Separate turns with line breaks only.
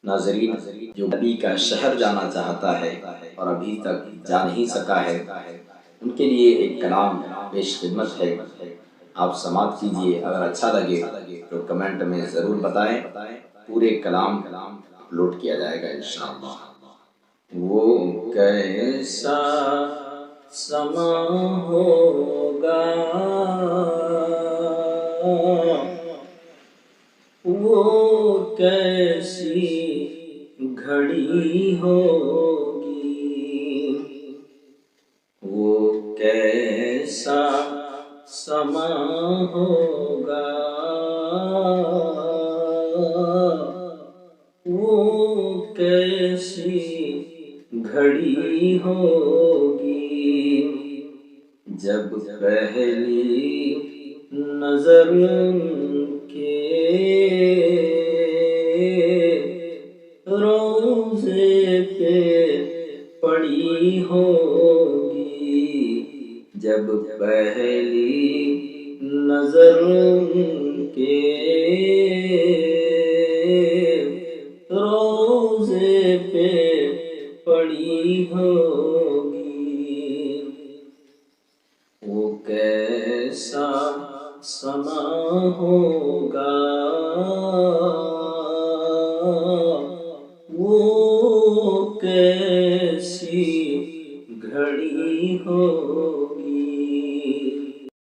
ناظرین، جو نبی کا شہر جانا چاہتا ہے اور ابھی تک جا نہیں سکا ہے، ان کے لیے ایک کلام پیش خدمت ہے، آپ سماعت کیجئے۔ اگر اچھا لگے تو کمنٹ میں ضرور بتائیں، پورے کلام اپلوڈ کیا جائے گا انشاءاللہ۔ وہ کیسا سما ہوگا، وہ کیسی گھڑی ہوگی، وہ کیسا سما ہوگا، وہ کیسی گھڑی ہوگی، جب پہلی نظر کے روضے پہ پڑی ہوگی، جب پہلی نظر کے روضے پہ پڑی ہوگی، وہ کیسا سما